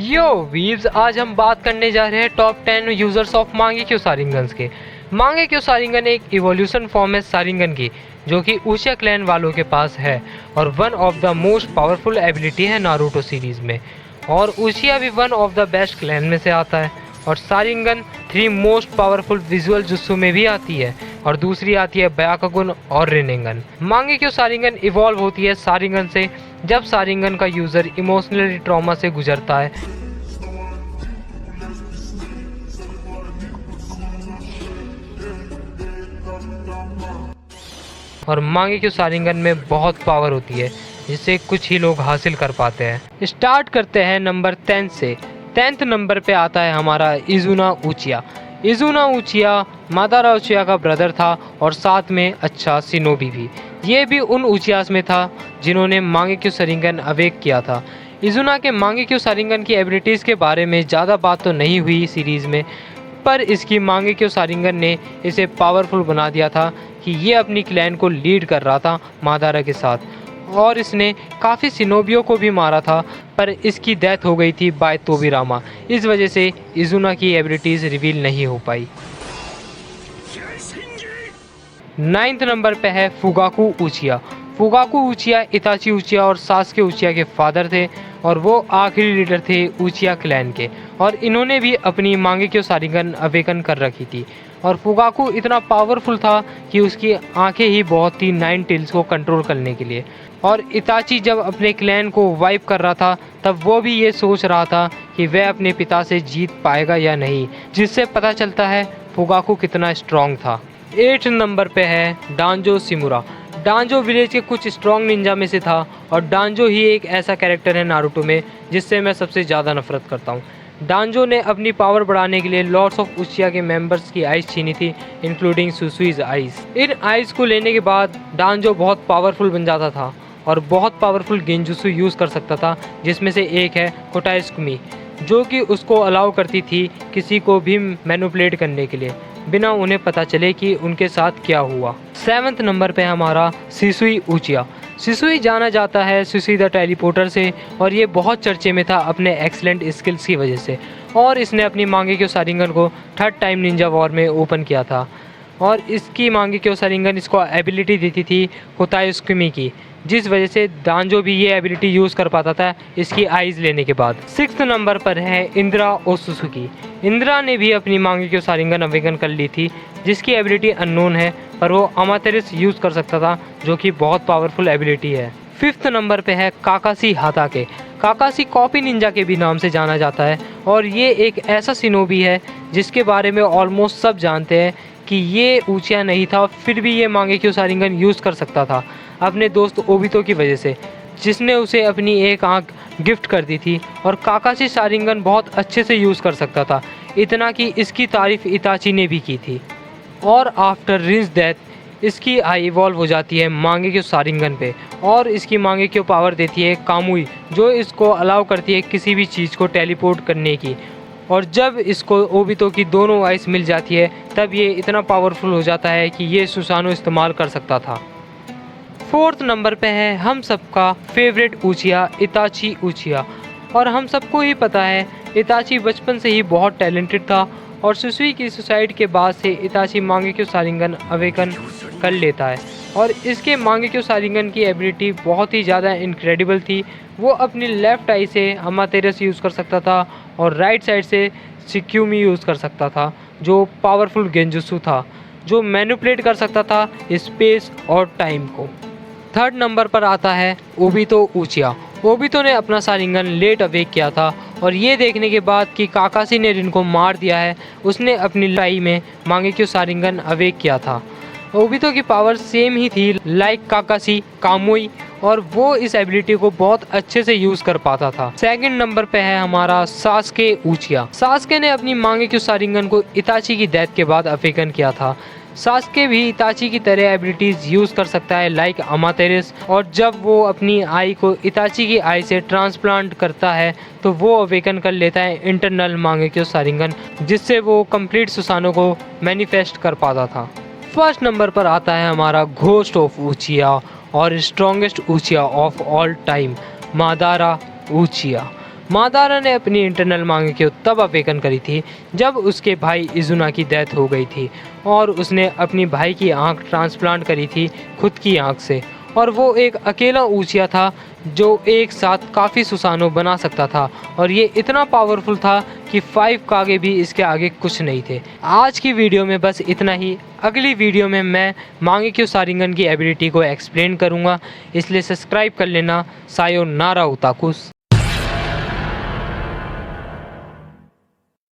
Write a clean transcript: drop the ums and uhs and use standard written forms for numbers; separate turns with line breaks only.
यो weaves, आज हम बात करने जा रहे हैं टॉप 10 यूजर्स ऑफ मांगेक्यो शारिंगन्स के। मांगेक्यो शारिंगन एक इवोल्यूशन फॉर्म है शारिंगन की, जो कि उशिया क्लैन वालों के पास है और one of the most powerful ability है नारुतो सीरीज में। और उशिया भी one of the best clan में से आता है। और Sharingan 3 most powerful visual jutsu में भी आती है और दूसरी आती है ब्याकुगन और रिनेगन। मांगेक्यो शारिंगन इवॉल्व होती है शारिंगन से जब शारिंगन का यूजर इमोशनली ट्रॉमा से गुजरता है। और मांगेक्यो शारिंगन में बहुत पावर होती है जिसे कुछ ही लोग हासिल कर पाते हैं। स्टार्ट करते हैं नंबर 10 से। 10th नंबर पे आता है हमारा इजुना उचिया। इजुना उचिया मादारा उचिया का ब्रदर था और साथ में अच्छा शिनोबी भी। ये भी उन उचियास में था जिन्होंने मांगेक्यो शारिंगन अवेक किया था। इजुना के मांगेक्यो शारिंगन की एबिलिटीज़ के बारे में ज़्यादा बात तो नहीं हुई सीरीज़ में, पर इसकी मांगेक्यो शारिंगन ने इसे पावरफुल बना दिया था कि ये अपनी क्लैन को लीड कर रहा था मादारा के साथ। और इसने काफ़ी शिनोबियों को भी मारा था, पर इसकी डेथ हो गई थी बाय तोबिरामा। इस वजह से इजुना की एबिलिटीज़ रिवील नहीं हो पाई। 9th नंबर पे है फुगाकू उचिया। फुगाकू उचिया इताची उचिया और सासके उचिया के फादर थे और वो आखिरी लीडर थे उचिया क्लैन के। और इन्होंने भी अपनी मांगेक्यो शारिंगन अवेकन कर रखी थी। और फुगाकू इतना पावरफुल था कि उसकी आंखें ही बहुत थी 9 टेल्स को कंट्रोल करने के लिए। और इताची जब अपने क्लैन को वाइप कर रहा था तब वो भी ये सोच रहा था कि वह अपने पिता से जीत पाएगा या नहीं, जिससे पता चलता है फुगाकू कितना स्ट्रॉन्ग था। 8th नंबर पे है डांजो शिमुरा। डांजो विलेज के कुछ स्ट्रॉन्ग निंजा में से था और डांजो ही एक ऐसा कैरेक्टर है नारुतो में जिससे मैं सबसे ज़्यादा नफरत करता हूँ। डांजो ने अपनी पावर बढ़ाने के लिए लॉर्ड्स ऑफ उचिया के मेंबर्स की आइज़ छीनी थी, इंक्लूडिंग सुसुईज आइज़। इन आइज़ को लेने के बाद डांजो बहुत पावरफुल बन जाता था और बहुत पावरफुल गेंजुत्सु यूज़ कर सकता था, जिसमें से एक है कोटाइस्कुमी, जो कि उसको अलाउ करती थी किसी को भी मैनिपुलेट करने के लिए बिना उन्हें पता चले कि उनके साथ क्या हुआ। 7th नंबर पे हमारा शिसुई उचिया। शिसुई जाना जाता है शिसुई द टेलीपोर्टर से और ये बहुत चर्चे में था अपने एक्सीलेंट स्किल्स की वजह से। और इसने अपनी मांगेक्यो शारिंगन को 3rd टाइम निंजा वॉर में ओपन किया था और इसकी मांगेक्यो शारिंगन इसको एबिलिटी देती थी कोताइस्कुमी की, जिस वजह से डांजो भी ये एबिलिटी यूज़ कर पाता था इसकी आइज़ लेने के बाद। 6th नंबर पर है इंदिरा ओत्सुकी। इंदिरा ने भी अपनी मांगेक्यो शारिंगन अवेकन कर ली थी, जिसकी एबिलिटी अननोन है, पर वो अमातेरिस यूज़ कर सकता था, जो कि बहुत पावरफुल एबिलिटी है। 5th नंबर पे है काकाशी हाताके। काकाशी कॉपी निंजा के भी नाम से जाना जाता है और ये एक ऐसा शिनोबी है जिसके बारे में ऑलमोस्ट सब जानते हैं कि ये उचिया नहीं था, फिर भी ये मांगेक्यो शारिंगन यूज़ कर सकता था अपने दोस्त ओबितो की वजह से, जिसने उसे अपनी एक आंख गिफ्ट कर दी थी। और काकाशी शारिंगन बहुत अच्छे से यूज़ कर सकता था, इतना कि इसकी तारीफ इताची ने भी की थी। और आफ्टर रिंस डेथ इसकी आई इवॉल्व हो जाती है मांगेक्यो शारिंगन पे और इसकी मांगेक्यो पावर देती है कामुई, जो इसको अलाउ करती है किसी भी चीज़ को टेलीपोर्ट करने की। और जब इसको ओबितो की दोनों आइस मिल जाती है तब ये इतना पावरफुल हो जाता है कि ये सुसानो इस्तेमाल कर सकता था। 4th नंबर पे है हम सबका फेवरेट उचिया इताची उचिया। और हम सबको ही पता है इताची बचपन से ही बहुत टैलेंटेड था और सुसुई की सुसाइड के बाद से इताची मांगेक्यो शारिंगन अवेकन कर लेता है। और इसके मांगेक्यो शारिंगन की एबिलिटी बहुत ही ज़्यादा इनक्रेडिबल थी। वो अपनी लेफ़्ट आई से अमातेरस यूज़ कर सकता था और राइट साइड से शिक्यूमी यूज़ कर सकता था, जो पावरफुल गेंजुत्सु था जो मैनिपुलेट कर सकता था स्पेस और टाइम को। 3rd नंबर पर आता है ओबितो उचिया। ओबितो ने अपना शारिंगन लेट अवेक किया था और ये देखने के बाद कि काकाशी ने रिन को मार दिया है, उसने अपनी लड़ाई में मांगेक्यो शारिंगन अवेक किया था। ओबितो की पावर सेम ही थी लाइक काकाशी कामुई, और वो इस एबिलिटी को बहुत अच्छे से यूज़ कर पाता था। 2nd नंबर पे है हमारा सासके उचिया। सासके ने अपनी मांगेक्यो शारिंगन को इताची की डेथ के बाद अवेकन किया था। सासके भी इताची की तरह एबिलिटीज़ यूज़ कर सकता है लाइक अमातेरिस, और जब वो अपनी आई को इताची की आई से ट्रांसप्लांट करता है तो वो अवेकन कर लेता है इंटरनल मांगेक्यो शारिंगन, जिससे वो कंप्लीट सुसानो को मैनिफेस्ट कर पाता था। 1st नंबर पर आता है हमारा घोस्ट ऑफ उचिया और स्ट्रॉन्गेस्ट उचिया ऑफ ऑल टाइम मादारा उचिया। मादारा ने अपनी इंटरनल मांगेक्यो तब अवेकन करी थी जब उसके भाई इजुना की डेथ हो गई थी और उसने अपनी भाई की आंख ट्रांसप्लांट करी थी खुद की आंख से, और वो एक अकेला ऊचिया था जो एक साथ काफ़ी सुसानो बना सकता था और ये इतना पावरफुल था कि 5 कागे भी इसके आगे कुछ नहीं थे। आज की वीडियो में बस इतना ही। अगली वीडियो में मैं मांगेक्यो शारिंगन की एबिलिटी को एक्सप्लेन करूँगा, इसलिए सब्सक्राइब कर लेना। सायोनारा ओताकुस।